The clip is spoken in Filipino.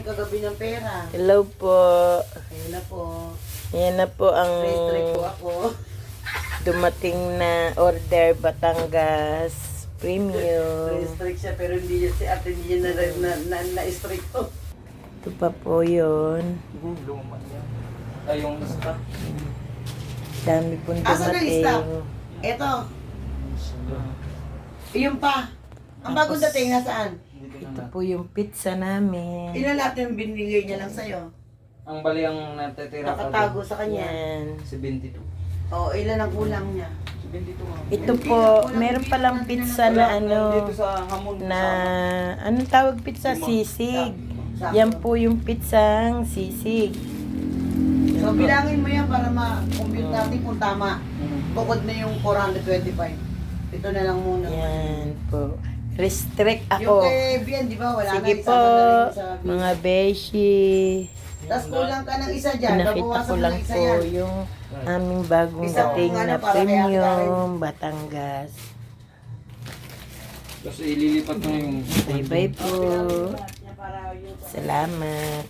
namin kagabi ng pera. Hello po. Ayun na po. Yan na po ang Restrict po ako. dumating na order Batangas Premium. Restrict siya pero hindi niya si ate hindi niya na-strict to. Ito pa po yun. Luma niya. Ay, yung isa. Dami pong Asan ang dumating. stock? Ito. Yung pa. Ang bagong dating nasaan? Ito po yung pizza namin. Ilan lahat yung binigay niya lang sa'yo? Ang bali ang natitira Nakatago sa kanya. Yan. 72. Oo, ilan ang kulang niya? 72 nga. Ito po, meron palang pizza na ano, Dito sa hamon. na, anong tawag pizza? Sisig. Yan po yung pizzang sisig. So bilangin mo yan para ma-compute natin kung tama. Bukod na yung 425. Ito na lang muna. Yan po. Restrict Yung ako. kay Bian, di ba? Wala Sige na, po, isama na rin sa mga beshi. Tapos kulang ka ng isa dyan. Pinakita Babawasan ko mo lang ng isa po yan. yung aming bagong Isang dating ano, na para kay Ate premium Batangas. Kasi ililipat na yung... Bye-bye po. Salamat.